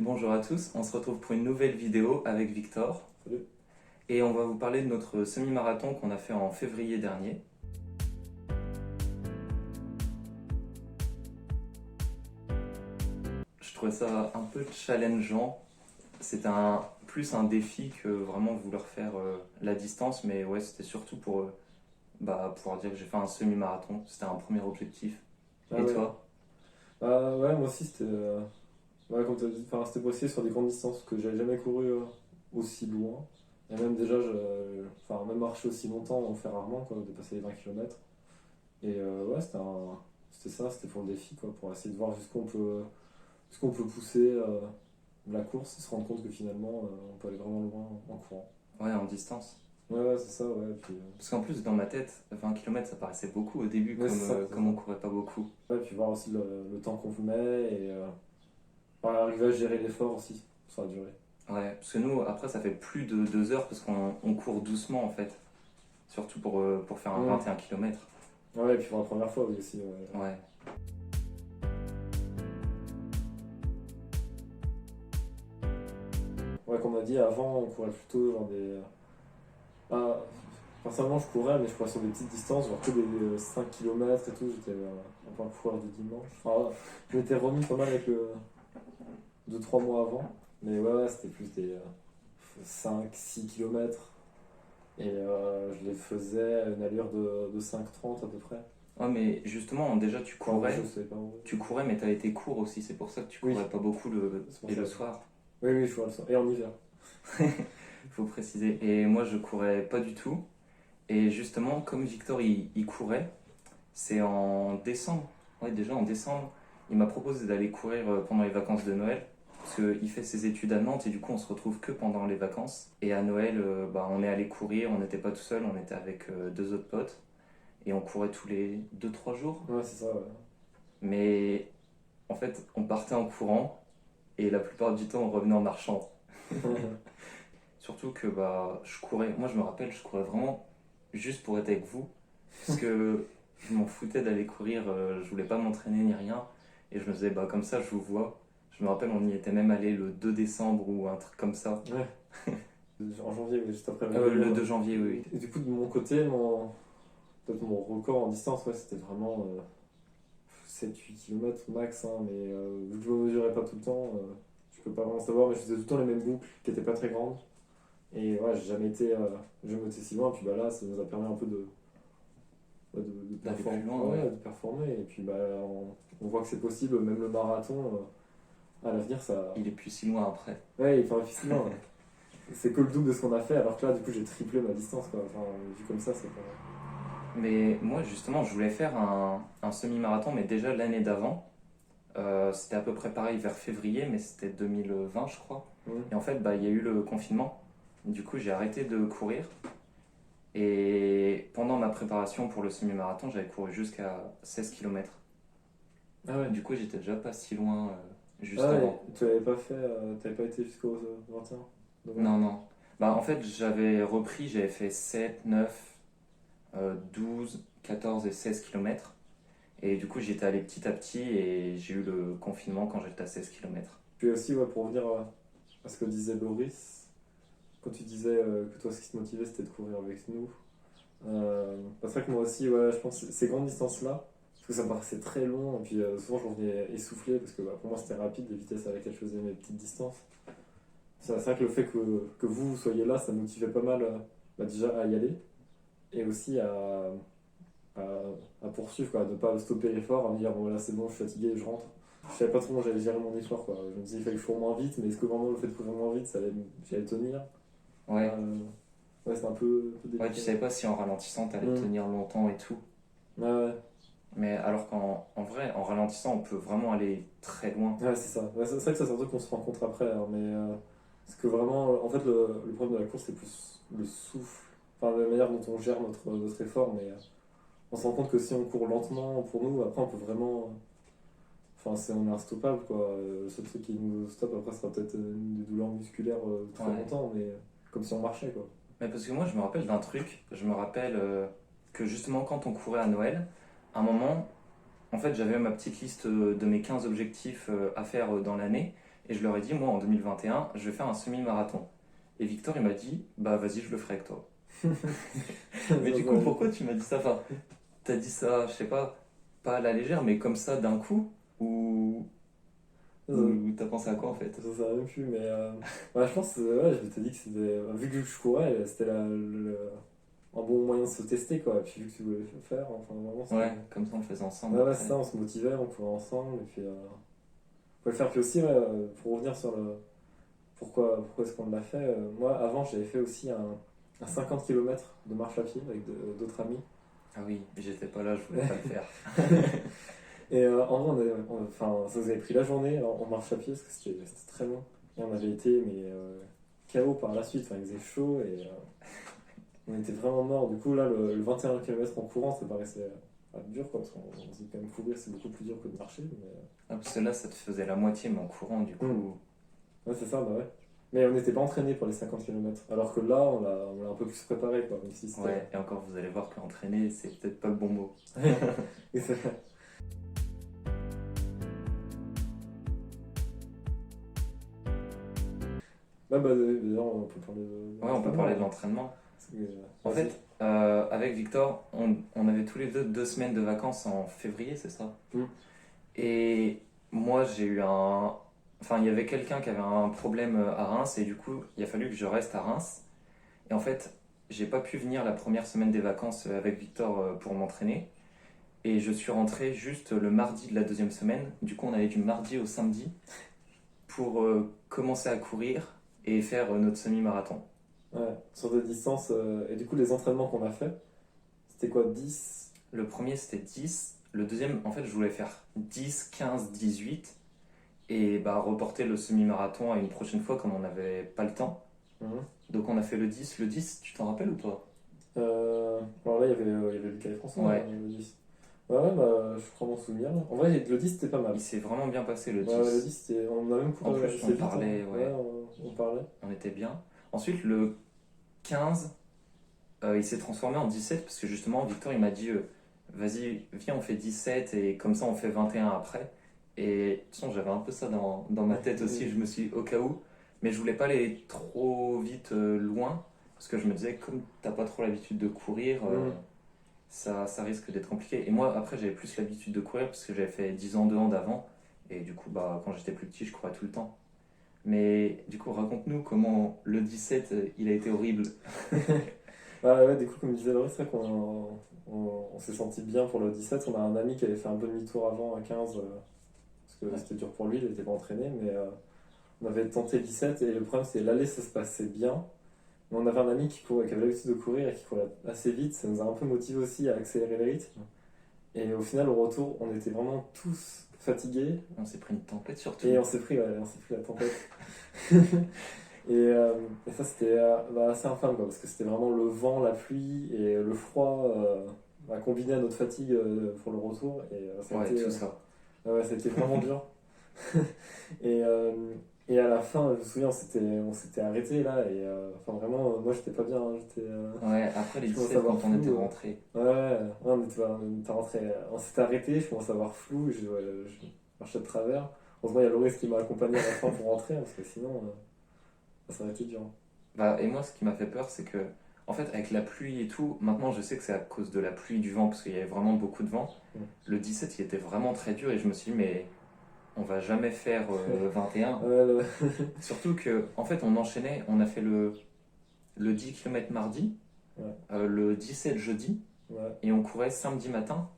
Bonjour à tous, on se retrouve pour une nouvelle vidéo avec Victor. Salut. Et on va vous parler de notre semi-marathon qu'on a fait en février dernier. Je trouvais ça un peu challengeant. C'était plus un défi que vraiment vouloir faire la distance, mais ouais, c'était surtout pour pouvoir dire que j'ai fait un semi-marathon. C'était un premier objectif. Ah Et ouais. toi? Ouais, moi aussi c'était ouais, comme t'as dit, enfin, c'était pour essayer sur des grandes distances parce que j'avais jamais couru aussi loin. Et même déjà, enfin, même marcher aussi longtemps, on le fait rarement, quoi, dépasser les 20 km. Et ouais, c'était ça, c'était pour le défi, quoi, pour essayer de voir jusqu'où on peut pousser la course et se rendre compte que finalement on peut aller vraiment loin en courant. Ouais, en distance. Ouais, c'est ça, ouais. Puis, Parce qu'en plus, dans ma tête, 20 km ça paraissait beaucoup au début, ouais, c'est ça, comme on courait pas beaucoup. ouais, puis voir aussi le temps qu'on vous met et arriver à gérer l'effort aussi, sur la durée. Ouais, parce que nous, après, ça fait plus de 2 heures parce qu'on court doucement en fait. Surtout pour faire un Mm. 21 km. Ouais, et puis pour la première fois oui, aussi. Ouais. Ouais. Ouais, comme on a dit, avant, on courait plutôt dans des. Ah, personnellement, je courais, mais je courais sur des petites distances, genre que des 5 km et tout. J'étais un peu un coureur du dimanche. Enfin, je m'étais remis pas mal avec 2-3 mois avant. Mais ouais, c'était plus des 5-6 km. Et je les faisais à une allure de 5,30 à peu près. Ouais, mais justement, déjà, tu Enfin, courais. je sais pas. Ouais. Tu courais, mais t'as été court aussi. C'est pour ça que tu Oui, courais pas beaucoup c'est pour et ça. le soir. Oui, oui, je vois le soir. Et en hiver. Faut préciser. Et moi, je courais pas du tout. Et justement, comme Victor, il courait, c'est en décembre. Ouais, déjà en décembre, il m'a proposé d'aller courir pendant les vacances de Noël. Parce qu'il fait ses études à Nantes et du coup, on se retrouve que pendant les vacances. Et à Noël, on est allé courir. On n'était pas tout seul, on était avec deux autres potes. Et on courait tous les 2 3 jours. Ouais, c'est ça, ouais. Mais en fait, on partait en courant et la plupart du temps, on revenait en marchant. Surtout que je courais, moi je me rappelle, je courais vraiment juste pour être avec vous. Parce que je m'en foutais d'aller courir, je voulais pas m'entraîner ni rien. Et je me disais, comme ça, je vous vois. Je me rappelle, on y était même allé le 2 décembre ou un truc comme ça. Ouais. En janvier, oui, juste après le Le Nouvel An. 2 janvier, oui. Et du coup, de mon côté, peut-être mon record en distance, ouais, c'était vraiment 7-8 km max, hein, mais vu que je ne me mesurais pas tout le temps, je peux pas vraiment savoir, mais je faisais tout le temps les mêmes boucles qui n'étaient pas très grandes. Et ouais, j'ai jamais été si loin, puis là, ça nous a permis un peu de D'aller performer, plus loin, ouais, ouais. de performer. Et puis on voit que c'est possible, même le marathon, à l'avenir, ça. Il est plus si loin après. Ouais, il fait difficilement. Ouais. C'est que le double de ce qu'on a fait, alors que là, du coup, j'ai triplé ma distance, quoi. Enfin, vu comme ça, c'est pas. Mais moi, justement, je voulais faire un semi-marathon, mais déjà l'année d'avant. C'était à peu près pareil vers février, mais c'était 2020, je crois. Et en fait, il y a eu le confinement. Du coup, j'ai arrêté de courir. Et pendant ma préparation pour le semi-marathon, j'avais couru jusqu'à 16 km. Ah ouais. Du coup, j'étais déjà pas si loin juste Ah ouais, avant. tu avais pas fait, t'avais pas été jusqu'au 21 novembre. Non, non. En fait, j'avais repris, j'avais fait 7, 9, 12, 14 et 16 km. Et du coup, j'étais allé petit à petit et j'ai eu le confinement quand j'étais à 16 km. Puis aussi, ouais, pour revenir à ce que disait Loris, quand tu disais que toi, ce qui te motivait, c'était de courir avec nous. C'est vrai que moi aussi, ouais, je pense que ces grandes distances-là, parce que ça me paraissait très long, et puis souvent je revenais essoufflé, parce que pour moi c'était rapide, les vitesses à laquelle je faisais mes petites distances. C'est vrai que le fait que vous soyez là, ça me motivait pas mal déjà à y aller, et aussi à, à poursuivre, quoi, à ne pas stopper l'effort, à me dire bon là c'est bon, je suis fatigué, je rentre. Je savais pas trop comment j'allais gérer mon effort, quoi. Je me disais il fallait que je cours moins vite, mais est-ce que vraiment le fait de courir moins vite, j'allais tenir. Ouais. Ouais, c'est un peu Ouais, tu délicat. savais pas si en ralentissant, t'allais Mm. tenir longtemps et tout. Ouais, Mais alors qu'en vrai, en ralentissant, on peut vraiment aller très loin. ouais, c'est ça. Ouais, c'est vrai que ça, c'est un truc qu'on se rencontre après, hein, mais parce que vraiment, en fait, le problème de la course, c'est plus le souffle, enfin la manière dont on gère notre effort, mais on se rend compte que si on court lentement pour nous, après on peut vraiment. Enfin, on est instoppable, quoi. Le seul truc qui nous stoppe après sera peut-être des douleurs musculaires très Ouais. longtemps, mais comme si on marchait, quoi. Mais parce que moi, je me rappelle d'un truc. Je me rappelle que justement, quand on courait à Noël, à un moment, en fait, j'avais ma petite liste de mes 15 objectifs à faire dans l'année. Et je leur ai dit, moi en 2021, je vais faire un semi-marathon. Et Victor, il m'a dit, bah vas-y, je le ferai avec toi. Mais du coup, pourquoi tu m'as dit ça? Enfin, t'as dit ça, je sais pas à la légère, mais comme ça d'un coup? Ou t'as pensé à quoi en fait? Ça savait même plus, mais ouais, je pense, ouais, je t'ai dit que c'était. Vu que je courais, c'était un bon moyen de se tester, quoi. Et puis vu que tu voulais le faire, enfin vraiment, c'était. Ouais, comme ça on le faisait ensemble Ouais, ouais, c'est après. ça, on se motivait, on courait ensemble, et puis. On peut le faire, puis aussi, ouais, pour revenir sur le. Pourquoi est-ce qu'on l'a fait moi, avant, j'avais fait aussi un 50 km de marche à pied avec d'autres amis. Ah oui, j'étais pas là, je voulais pas le faire. Et en vrai, enfin, ça nous avait pris la journée en marche à pied parce que c'était très long. Et on avait été mais KO par la suite, enfin, il faisait chaud et on était vraiment morts. Du coup, là, le 21 km en courant, ça paraissait dur quoi, parce qu'on se dit quand même courir, c'est beaucoup plus dur que de marcher. Mais, Ah, parce que là, ça te faisait la moitié, mais en courant, du coup. ouais, c'est ça, bah ouais. Mais on n'était pas entraîné pour les 50 km. Alors que là, on l'a un peu plus préparé quoi, même si c'était. Ouais, et encore, vous allez voir qu'entraîner, c'est peut-être pas le bon mot. Et c'est vrai. Bah, d'ailleurs, on peut parler de Ouais, on peut parler de l'entraînement. l'entraînement. En Vas-y. fait, avec Victor, on avait tous les deux 2 semaines de vacances en février, c'est ça? Mm. Et moi, j'ai eu un. Enfin, il y avait quelqu'un qui avait un problème à Reims, et du coup, il a fallu que je reste à Reims. Et en fait, j'ai pas pu venir la première semaine des vacances avec Victor pour m'entraîner. Et je suis rentré juste le mardi de la deuxième semaine. Du coup, on allait du mardi au samedi pour commencer à courir et faire notre semi-marathon. Ouais, sur des distances. Et du coup, les entraînements qu'on a fait, c'était quoi, 10? Le premier, c'était 10. Le deuxième, en fait, je voulais faire 10, 15, 18. Et bah, reporter le semi-marathon à une prochaine fois comme on n'avait pas le temps. Mhm. Donc on a fait le 10. Le 10, tu t'en rappelles ou pas? Alors là, il y avait Lucas et François, Ouais, le 10. Ouais, ouais, bah, je crois m'en souvenir. En vrai, le 10, c'était pas mal. il s'est vraiment bien passé le Ouais, ouais, le 10. 10, on a même En couru plus, assez on vite. parlait, Hein. ouais, Ouais, on parlait. on était bien. Ensuite, le 15, il s'est transformé en 17 parce que justement, Victor, il m'a dit vas-y, viens, on fait 17 et comme ça, on fait 21 après. Et de toute façon, j'avais un peu ça dans ma tête aussi, je me suis dit, au cas où. Mais je voulais pas aller trop vite loin parce que je me disais, comme t'as pas trop l'habitude de courir, Mhm. ça risque d'être compliqué. Et moi, après, j'avais plus l'habitude de courir parce que j'avais fait 10 ans de hand avant. Et du coup, bah, quand j'étais plus petit, je courais tout le temps. Mais du coup, raconte-nous comment le 17, il a été horrible. Ah ouais, du coup, comme disait Laurie, c'est vrai qu'on s'est senti bien pour le 17. On a un ami qui avait fait un peu demi-tour avant à 15, parce que Ouais. c'était dur pour lui, il n'était pas entraîné, mais on avait tenté le 17 et le problème c'est l'aller ça se passait bien. Mais on avait un ami qui avait l'habitude de courir et qui courait assez vite, ça nous a un peu motivé aussi à accélérer le rythme. Et au final, au retour, on était vraiment tous fatigués On s'est pris une tempête surtout. et on s'est pris la tempête. Et, et ça, c'était assez infâme, quoi, parce que c'était vraiment le vent, la pluie et le froid combiné à notre fatigue pour le retour. Et ça a Ouais, été, tout ça. ouais, ça a été vraiment dur. Et, euh, et à la fin, je me souviens, on s'était arrêté là. Et enfin, vraiment, moi, j'étais pas bien. Hein, Ouais, après les je commençais 17, à avoir quand on était flou. rentré. Ouais, on était rentré. On s'était arrêté, je commençais à avoir flou. Je marchais de travers. Heureusement, il y a Loris qui m'a accompagné à la fin pour rentrer, hein, parce que sinon, ça aurait été dur. Bah, et moi, ce qui m'a fait peur, c'est que, en fait, avec la pluie et tout, maintenant je sais que c'est à cause de la pluie, du vent, parce qu'il y avait vraiment beaucoup de vent. Mm. Le 17, il était vraiment très dur et je me suis dit, mais on va jamais faire 21. Ouais, Surtout que, en fait, on enchaînait, on a fait le 10 km mardi, ouais, le 17 jeudi, ouais. et on courait samedi matin.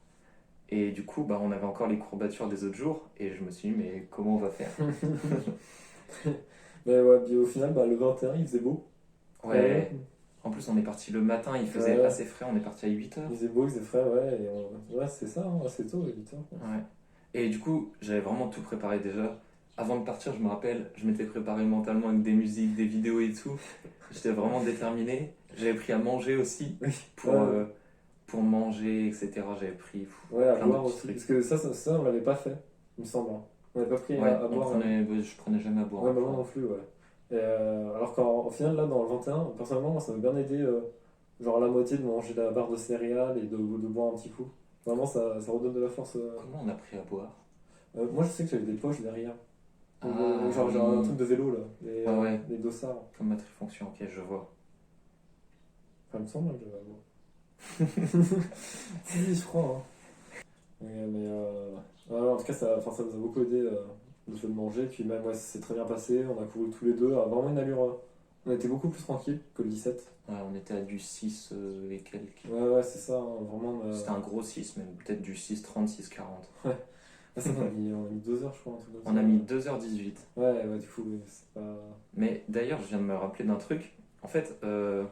Et du coup, bah, on avait encore les courbatures des autres jours, et je me suis dit, mais comment on va faire? Mais ouais, puis au final, bah, le 21, il faisait beau. Ouais, Ouais, en plus, on est parti le matin, il faisait ouais, assez frais, on est parti à 8 heures. il faisait beau, il faisait frais, ouais. Ouais, c'est ça, hein, assez tôt, 8 heures. Ouais. Et du coup, j'avais vraiment tout préparé déjà. Avant de partir, je me rappelle, je m'étais préparé mentalement avec des musiques, des vidéos et tout. J'étais vraiment déterminé. J'avais pris à manger aussi Oui, pour, ouais, euh, pour manger, etc. J'avais pris ouais, à plein de boire petits aussi. trucs. Parce que ça, on l'avait pas fait, il me semble. Hein. On n'avait pas pris Ouais, à boire. je prenais jamais à boire Ouais, en bah, moi cours. non plus, ouais. Et, alors qu'au final, là, dans le 21, personnellement, moi, ça m'a bien aidé, genre à la moitié de manger la barre de céréales et de boire un petit coup. Vraiment, ça redonne de la force. Comment on a pris à boire? Moi, je sais que j'avais des poches derrière. Genre un truc de vélo là, Ouais. les dossards. Comme ma trifonction, ok, je vois. Enfin, il me semble que j'avais voir. Si, je crois. Hein. Ouais, en tout cas, ça nous a beaucoup aidé le fait de manger. Puis même, ouais, ça s'est très bien passé. On a couru tous les deux à vraiment une allure. On était beaucoup plus tranquille que le 17. Ouais, on était à du 6 et quelques. Ouais, c'est ça, hein, vraiment. C'était un gros 6, même peut-être du 6,30, 6,40. Ouais. Ah, ça, on a mis 2 heures, je crois, un truc comme On ça. a mis 2h18. Ouais, du coup, oui, c'est pas. Mais d'ailleurs, je viens de me rappeler d'un truc. En fait, je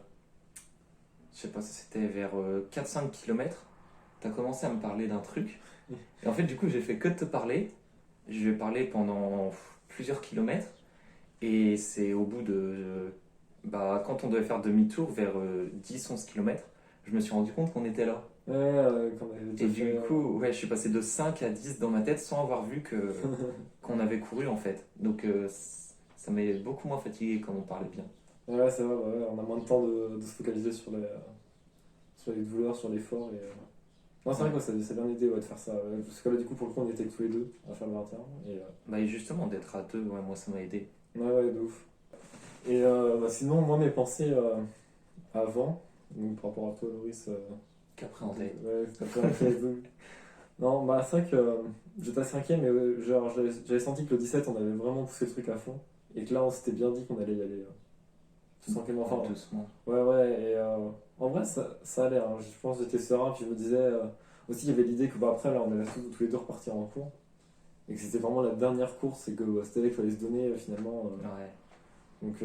sais pas si c'était vers 4-5 km, t'as commencé à me parler d'un truc. Et en fait, du coup, j'ai fait que de te parler. Je vais parler pendant plusieurs kilomètres. Et c'est au bout de. Bah, quand on devait faire demi-tour, vers 10-11 km, je me suis rendu compte qu'on était là. Ouais, qu'on avait Et déjà fait. du coup, ouais, je suis passé de 5 à 10 dans ma tête sans avoir vu qu'on avait couru en fait. Donc ça m'est beaucoup moins fatigué quand on parlait bien. Ouais, c'est vrai, ouais, on a moins de temps de se focaliser sur les douleurs, sur l'effort. Non, c'est vrai que ouais, c'est bien aidé ouais, de faire ça. Ouais. Parce que là, du coup, pour le coup, on était tous les deux à faire le 21. Bah, et justement, d'être à deux, ouais, moi ça m'a aidé. Ouais, de ouf. Sinon, moi, mes pensées avant, donc, par rapport à toi, Loris, Qu'appréhender. ouais, t'as pas fait non, bah, c'est vrai que j'étais assez inquiet, mais genre, j'avais senti que le 17, on avait vraiment poussé le truc à fond. Et que là, on s'était bien dit qu'on allait y aller. Tout tranquillement. Enfin, Doucement. ouais, en vrai, ça allait. Hein. Je pense que j'étais serein, puis je me disais. Aussi, il y avait l'idée que bah, après, là, on allait tous les deux repartir en cours. Et que c'était vraiment la dernière course, et que c'était là qu'il fallait se donner finalement. Ouais. Donc,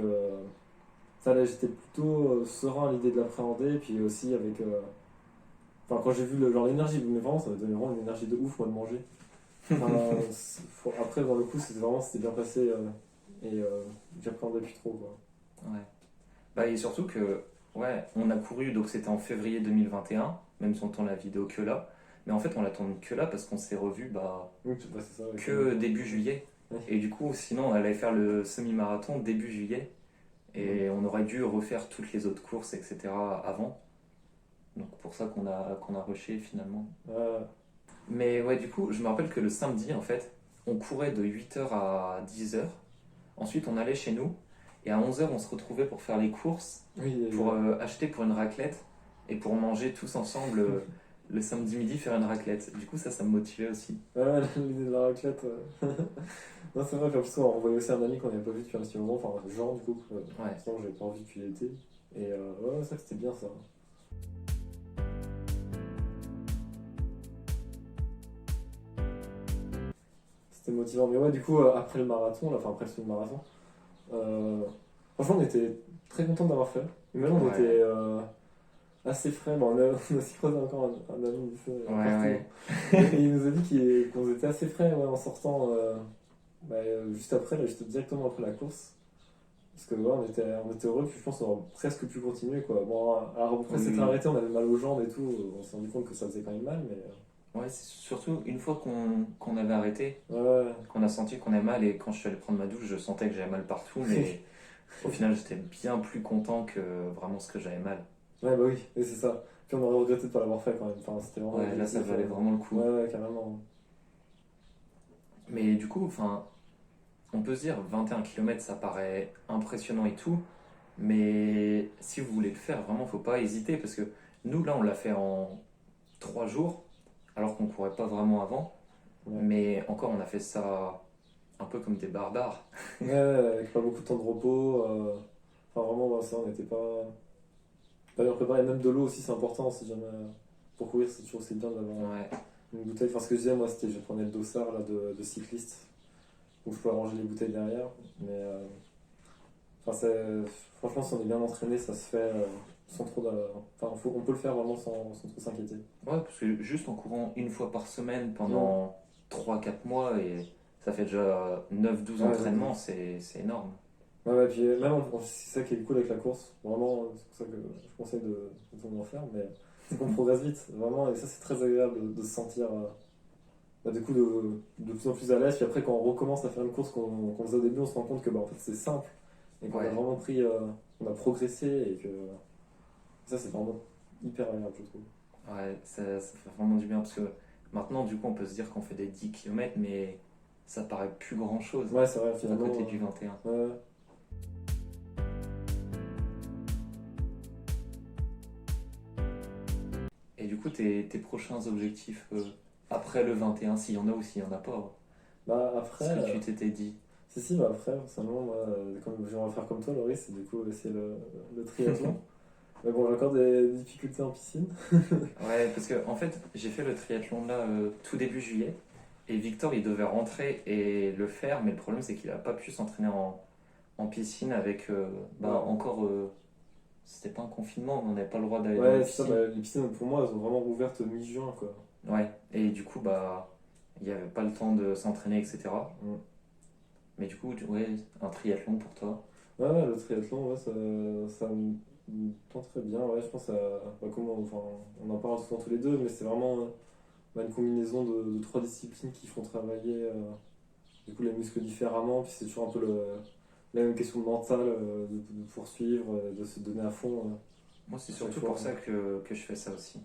ça allait, j'étais plutôt serein à l'idée de l'appréhender, et puis aussi avec. Enfin, quand j'ai vu genre l'énergie, mais vraiment, ça m'a donné vraiment une énergie de ouf, moi, de manger. Enfin, après, dans le coup, c'était bien passé, et j'appréhendais plus trop, quoi. Ouais. Bah, et surtout que, ouais, on a couru, donc c'était en février 2021, même si on tourne la vidéo que là. Mais en fait, on la tourne que là parce qu'on s'est revu bah, Oui, bah, c'est ça. Ouais, que début juillet. Ouais. Et du coup, sinon, on allait faire le semi-marathon début juillet. Et on aurait dû refaire toutes les autres courses, etc. avant. Donc pour ça qu'on a rushé finalement. Ouais. Mais ouais, du coup, je me rappelle que le samedi, en fait, on courait de 8h à 10h. Ensuite, on allait chez nous. Et à 11h, on se retrouvait pour faire les courses, Oui, pour acheter pour une raclette et pour manger tous ensemble le samedi midi, faire une raclette. Du coup, ça me motivait aussi. ouais, l'idée de la raclette. Non, c'est vrai, puis en plus, on voyait aussi un ami qu'on n'avait pas vu depuis un petit moment, enfin, genre, du coup, Ouais. sinon, j'avais pas envie depuis l'été. Ouais, ça, c'était bien ça. C'était motivant. Mais ouais, du coup, après le marathon, là, enfin, après le semi-marathon, euh, franchement, on était très contents d'avoir fait. Et même, on Ouais. était assez frais. Bon, on a aussi croisé encore un ami du feu. Ouais. Et il nous a dit qu'on était assez frais ouais, en sortant juste après, là, juste directement après la course. Parce que ouais, on était heureux, puis je pense qu'on aurait presque pu continuer. Quoi. Bon, alors après s'être Oui. arrêté, on avait mal aux jambes et tout. On s'est rendu compte que ça faisait quand même mal. Mais Ouais, c'est surtout une fois qu'on avait arrêté, ouais, qu'on a senti qu'on avait mal, et quand je suis allé prendre ma douche, je sentais que j'avais mal partout, mais au final, j'étais bien plus content que vraiment ce que j'avais mal. ouais, bah oui, et c'est ça. Puis on aurait regretté de ne pas l'avoir fait quand même. Enfin, c'était vraiment Ouais, là, ça valait vraiment le coup. Ouais, carrément. Mais du coup, enfin, on peut se dire 21 km, ça paraît impressionnant et tout, mais si vous voulez le faire, vraiment, faut pas hésiter, parce que nous, là, on l'a fait en 3 jours, alors qu'on courait pas vraiment avant, Ouais. mais encore, on a fait ça un peu comme des barbares. Ouais, avec pas beaucoup de temps de repos. Enfin, vraiment, ouais, ça, on n'était pas bien préparé. Même de l'eau aussi, c'est important. Si jamais, pour courir, c'est toujours c'est bien d'avoir Ouais, une bouteille. Enfin, ce que je disais, moi, c'était je prenais le dossard là, de cycliste. Donc, je pouvais ranger les bouteilles derrière. Mais enfin, franchement, si on est bien entraîné, ça se fait sans trop enfin, on peut le faire vraiment sans trop s'inquiéter. ouais, parce que juste en courant une fois par semaine pendant 3-4 mois, et ça fait déjà 9-12 Ouais, entraînements, c'est énorme. Ouais, puis même, c'est ça qui est cool avec la course. Vraiment, c'est pour ça que je conseille de tout le monde en faire. Mais c'est qu'on progresse vite, vraiment. Et ça, c'est très agréable de se sentir du coup de plus en plus à l'aise. Puis après, quand on recommence à faire une course qu'on faisait au début, on se rend compte que bah, en fait, c'est simple. Et qu'on a Ouais. vraiment on a progressé. Et que ça, c'est vraiment hyper agréable, je trouve. Ouais, ça fait vraiment du bien, parce que maintenant, du coup, on peut se dire qu'on fait des 10 km, mais ça paraît plus grand chose Ouais, c'est vrai, à finalement. côté du 21. Ouais. Et du coup, tes prochains objectifs après le 21, s'il y en a ou s'il y en a pas, Bah après, ce que tu t'étais dit. si, bah après, personnellement, moi, comme j'aimerais faire comme toi, Laurie, c'est du coup c'est le triathlon. Mais bon, j'ai encore des difficultés en piscine. Ouais, parce que en fait, j'ai fait le triathlon là tout début juillet. Et Victor, il devait rentrer et le faire, mais le problème, c'est qu'il a pas pu s'entraîner en piscine avec. Bah, Ouais. encore. C'était pas un confinement, mais on n'avait pas le droit d'aller dans les Ouais, c'est ça, piscines. bah, les piscines pour moi, elles ont vraiment rouvert mi-juin, quoi. Ouais, et du coup, bah, il n'y avait pas le temps de s'entraîner, etc. Mm. Mais du coup, ouais, un triathlon pour toi. Ouais, ouais, le triathlon, ouais, ça me tente très bien. Ouais, je pense à. Bah, enfin, on en parle souvent tous les deux, mais c'est vraiment bah, une combinaison de trois disciplines qui font travailler du coup, les muscles différemment. Puis c'est toujours un peu la même question mentale de poursuivre, de se donner à fond Moi, c'est à chaque surtout fois. pour ça que je fais ça aussi.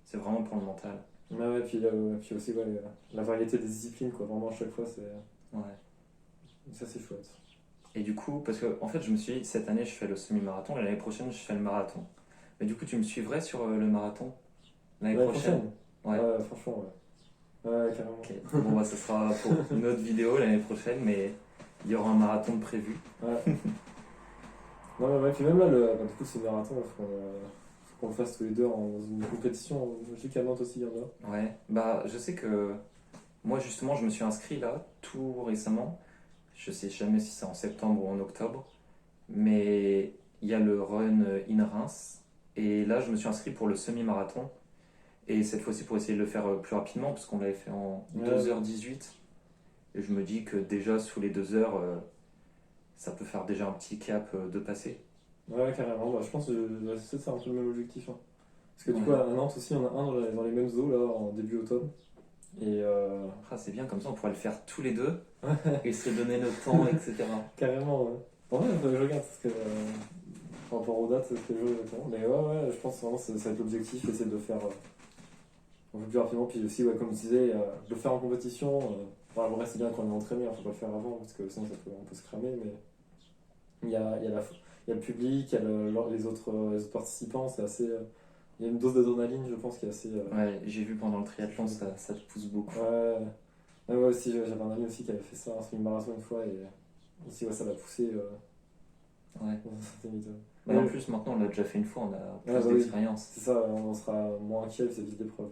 C'est vraiment pour le mental. Ouais, ouais, puis aussi ouais, la variété des disciplines, quoi. Vraiment, à chaque fois, Ouais. ça c'est chouette. Et du coup, parce que en fait, je me suis dit, cette année, je fais le semi-marathon, et l'année prochaine, je fais le marathon. Mais du coup, tu me suivrais sur le marathon l'année L'année prochaine? prochaine? Ouais. Ouais, franchement, ouais. Ouais, carrément. Ok. Bon, bah, ça sera pour une autre vidéo l'année prochaine, mais il y aura un marathon de prévu. Ouais. Non, mais ouais, puis même là, bah, du coup, c'est marathon, faut qu'on le fasse tous les deux dans une compétition. Je sais qu'à Nantes aussi, il y en a. Ouais. Bah, je sais que moi, justement, je me suis inscrit là, tout récemment. Je sais jamais si c'est en septembre ou en octobre. Mais il y a le run in Reims. Et là, je me suis inscrit pour le semi-marathon. Et cette fois-ci, pour essayer de le faire plus rapidement, parce qu'on l'avait fait en Ouais, 2h18. Et je me dis que déjà, sous les 2 heures, ça peut faire déjà un petit cap de passer. ouais, carrément. Bah, je pense que c'est un peu le même objectif, hein. Parce que du coup, Ouais. à Nantes aussi, on a un dans les mêmes eaux, là, en début automne. Et Ah, c'est bien, comme ça, on pourrait le faire tous les deux et se donner notre temps, etc. carrément, ouais. En vrai, faudrait que je regarde, parce que par rapport aux dates, c'est ce que je veux exactement. Mais ouais, ouais, je pense vraiment que ça va être l'objectif, essayer de le faire un peu plus rapidement. Puis aussi, ouais, comme tu disais, de le faire en compétition. Enfin, le reste, c'est bien quand on est entraîné, hein, faut pas le faire avant, parce que sinon on peut se cramer. Mais il y a le public, il y a les autres participants, c'est assez. Il y a une dose d'adrénaline, je pense, qui est assez. Ouais, j'ai vu pendant le triathlon, ça te pousse beaucoup. Ouais, ouais, ouais, aussi, j'avais un ami aussi qui avait fait ça, un semi-marathon une fois, et aussi, ouais, ça l'a poussé Ouais. dans un certain limite. Mais en plus, maintenant, on l'a déjà fait une fois, on a plus Ah, bah oui. d'expérience. C'est ça, on en sera moins inquiet vis-à-vis des preuves.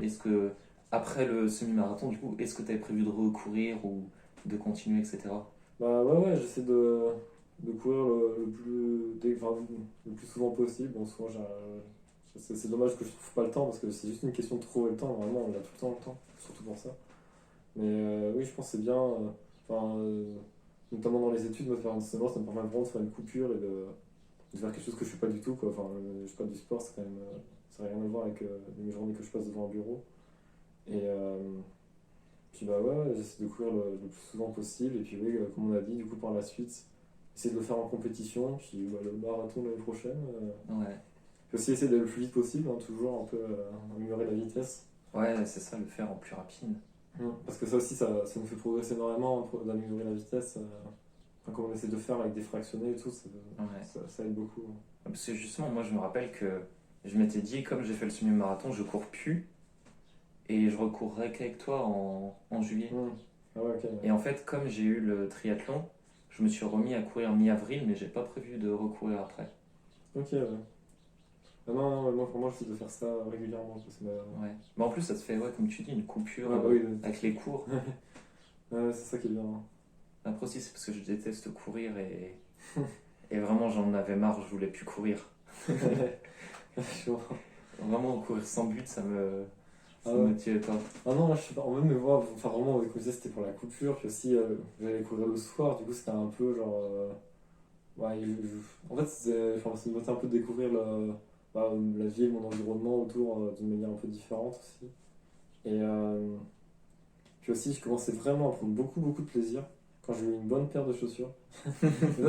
Est-ce que, après le semi-marathon, du coup, est-ce que tu avais prévu de recourir ou de continuer, etc. Bah ouais, ouais, j'essaie de courir le plus souvent possible. Bon, souvent, c'est dommage que je trouve pas le temps parce que c'est juste une question de trouver le temps. Vraiment, on a tout le temps le temps, surtout pour ça. Mais oui, je pense que c'est bien. Enfin, notamment dans les études, moi, faire un semestre, ça me permet vraiment de faire une coupure et de faire quelque chose que je fais pas du tout, quoi. Enfin, je fais pas du sport, c'est quand même. Ça n'a rien à voir avec les journées que je passe devant un bureau. Et puis bah ouais, j'essaie de courir le plus souvent possible. Et puis oui, comme on a dit, du coup, par la suite, essayer de le faire en compétition. Puis bah, le marathon l'année prochaine. Ouais. Puis aussi essayer d'aller le plus vite possible, hein, toujours un peu améliorer la vitesse. Ouais, c'est ça, le faire en plus rapide. Parce que ça aussi, ça nous fait progresser énormément, hein, d'améliorer la vitesse. Enfin, comme on essaie de faire avec des fractionnés et tout, Ouais. ça aide beaucoup. Parce que justement, moi, je me rappelle que je m'étais dit, comme j'ai fait le semi-marathon, je cours plus et je recourrai qu'avec toi en juillet. Ah ouais, ok. Et en fait, comme j'ai eu le triathlon, je me suis remis à courir mi-avril, mais j'ai pas prévu de recourir après. Ok, ouais. Ah non, non, moi, pour moi, j'essaie de faire ça régulièrement. Parce que, Ouais. Mais en plus, ça te fait, ouais, comme tu dis, une coupure ouais, bah oui, avec les cours. ouais, c'est ça qui est bien. Après aussi, c'est parce que je déteste courir et vraiment, j'en avais marre, je voulais plus courir. Chaud. Vraiment, courir sans but, ça me Ah ouais. motivait pas. Ah non, là, je sais pas. En même, mais moi, enfin, vraiment, comme je disais, c'était pour la coupure. Puis aussi, j'allais courir le soir. Du coup, c'était un peu genre. Ouais, en fait, enfin, ça me motivait un peu de découvrir la ville, mon environnement autour d'une manière un peu différente aussi. Et puis aussi, je commençais vraiment à prendre beaucoup, beaucoup de plaisir. quand j'ai eu une bonne paire de chaussures. Ça,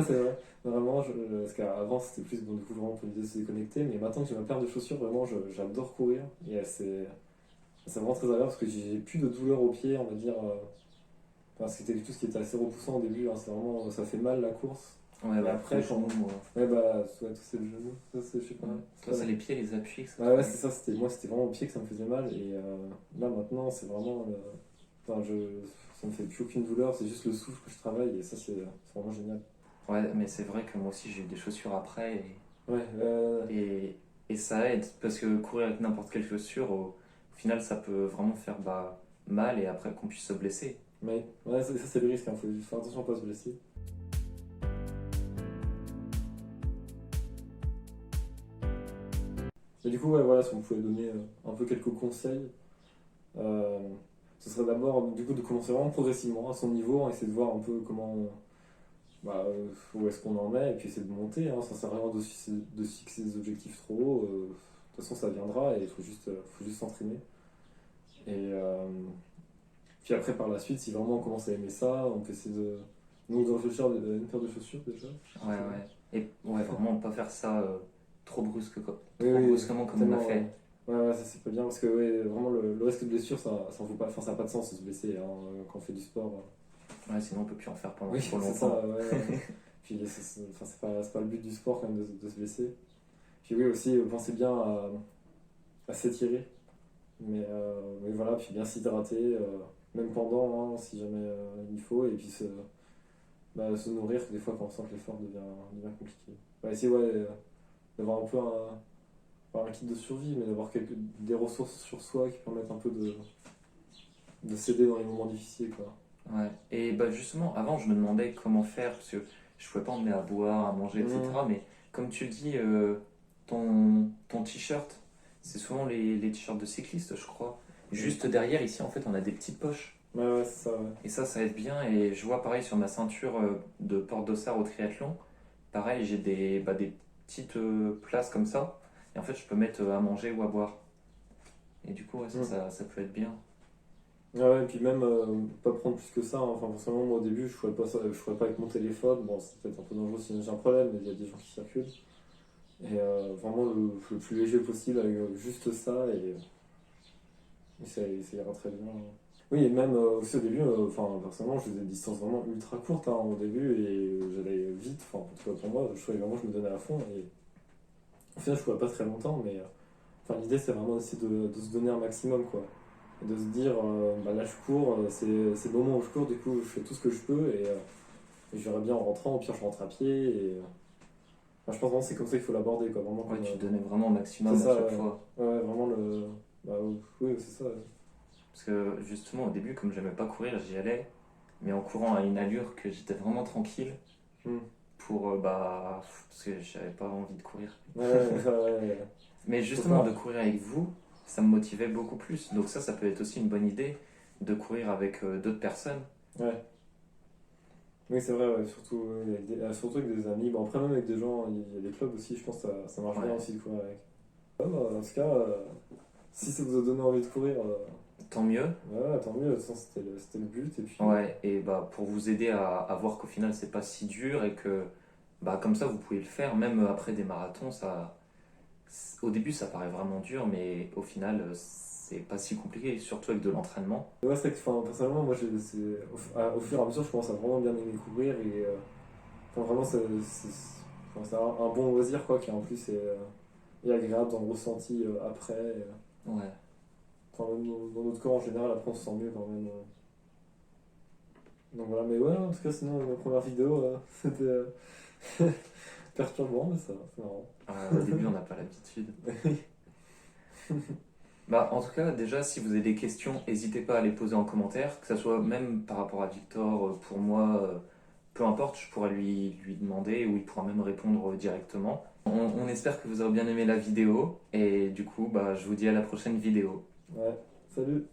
c'est vrai. Vraiment, parce qu'avant, c'était plus bon, du coup, vraiment pour l'idée de se déconnecter. Mais maintenant que j'ai ma paire de chaussures, vraiment, j'adore courir. Et c'est vraiment très agréable parce que j'ai plus de douleur aux pieds, on va dire. Enfin, c'était tout ce qui était assez repoussant au début. Hein, c'est vraiment, ça fait mal la course. Ouais, Et ouais, après, le genou, moi. Ouais, bah, ouais, tout c'est le genou. Ça, je sais pas. Toi, c'est les pieds, les appuis. Ouais, c'est ça. Moi, c'était vraiment au pied que ça me faisait mal. Et là, maintenant, c'est vraiment. Enfin, ça me fait plus aucune douleur. C'est juste le souffle que je travaille. Et ça, c'est vraiment génial. Ouais, mais c'est vrai que moi aussi, j'ai eu des chaussures après. Ouais, Et ça aide, parce que courir avec n'importe quelle chaussure, au final, ça peut vraiment faire mal et après qu'on puisse se blesser. ouais, ça, c'est le risque. Il faut faire attention à pas se blesser. Et du coup, ouais, voilà, si on pouvait donner un peu quelques conseils, euh, ce serait d'abord du coup de commencer vraiment progressivement à son niveau, essayer de voir un peu comment, où est-ce qu'on en est, et puis essayer de monter. Hein. Ça sert à rien de se fixer des objectifs trop hauts. De toute façon, ça viendra et il faut juste s'entraîner. Et puis après, par la suite, si vraiment on commence à aimer ça, on peut essayer de réfléchir à une paire de chaussures déjà. Ouais, ouais. Et ouais, vraiment pas faire ça trop brusque, quoi. Oui, Trop oui, brusquement comme on l'a tellement, fait. ouais, ça c'est pas bien parce que ouais, vraiment le risque de blessure, ça en vaut pas, enfin, ça n'a pas de sens de se blesser hein, quand on fait du sport. Ouais, sinon on peut plus en faire pendant Oui, trop c'est longtemps. ça, ouais. Puis enfin, c'est pas le but du sport quand même de se blesser. Puis oui, aussi, pensez bien à s'étirer. Mais voilà, puis bien s'hydrater, même pendant, hein, si jamais il faut, et puis se nourrir, des fois quand on sent que l'effort devient compliqué. Essayer ouais, d'avoir un peu pas un kit de survie, mais d'avoir des ressources sur soi qui permettent un peu de s'aider dans les moments difficiles, quoi. Ouais. Et bah justement, avant je me demandais comment faire, parce que je pouvais pas emmener à boire, à manger, Mmh. etc. Mais comme tu le dis, ton t-shirt, c'est souvent les t-shirts de cyclistes, je crois. Juste derrière, ici, en fait, on a des petites poches. Ouais, c'est ça, ouais. Et ça aide bien. Et je vois pareil sur ma ceinture de porte d'ossard au triathlon. Pareil, j'ai des petites places comme ça. Et en fait, je peux mettre à manger ou à boire. Et du coup, ouais, Mmh. ça peut être bien. Ouais, et puis même pas prendre plus que ça. Hein. Enfin, forcément, moi au début, je ferais pas avec mon téléphone. Bon, c'est peut-être un peu dangereux si j'ai un problème, mais il y a des gens qui circulent. Et vraiment le plus léger possible avec juste ça, et ça ira très bien. Oui, et même aussi au début, enfin, personnellement, je faisais des distances vraiment ultra courtes hein, au début, et j'allais vite. Enfin, en tout cas pour moi, je trouvais vraiment que je me donnais à fond. Et au final, je courais pas très longtemps, mais enfin, l'idée, c'est vraiment d'essayer de se donner un maximum, quoi. Et de se dire, là, je cours, c'est le moment où je cours, du coup, je fais tout ce que je peux, et je verrai bien en rentrant. Au pire, je rentre à pied, et enfin, je pense vraiment que c'est comme ça qu'il faut l'aborder, quoi. Vraiment Ouais, comme, tu te donnais vraiment au maximum c'est à ça, chaque ouais. fois. Ouais, vraiment bah, oui, c'est ça. Parce que justement, au début, comme j'aimais pas courir, j'y allais. Mais en courant à une allure que j'étais vraiment tranquille. Hmm. Parce que j'avais pas envie de courir. Ouais, ouais. Mais Faut justement, pas. de courir avec vous, ça me motivait beaucoup plus. Donc ça peut être aussi une bonne idée de courir avec d'autres personnes. Ouais. Oui, c'est vrai, ouais, surtout avec des amis. Bon, après, même avec des gens, il y a des clubs aussi, je pense que ça marche bien Ouais. aussi de courir avec. Ouais, bah, dans ce cas, si ça vous a donné envie de courir, Tant mieux. ouais, tant mieux, de toute façon, c'était le but. Et puis, Ouais, et bah pour vous aider à voir qu'au final c'est pas si dur et que bah comme ça vous pouvez le faire même après des marathons, au début ça paraît vraiment dur mais au final c'est pas si compliqué, surtout avec de l'entraînement. ouais, c'est vrai que, enfin, personnellement, moi, au fur et à mesure, je commence à vraiment bien aimer courir. Et enfin, vraiment, enfin, c'est un bon loisir, quoi, qui en plus est agréable dans le ressenti après. Ouais. Enfin, même dans notre corps en général, après, on se sent mieux quand même. Donc voilà, mais ouais, en tout cas, sinon, ma première vidéo, c'était perturbant, mais ça, c'est marrant. Au début on n'a pas l'habitude. Bah en tout cas déjà si vous avez des questions, n'hésitez pas à les poser en commentaire, que ce soit même par rapport à Victor, pour moi, peu importe, je pourrais lui demander ou il pourra même répondre directement. On espère que vous avez bien aimé la vidéo et du coup bah je vous dis à la prochaine vidéo. Ouais, salut!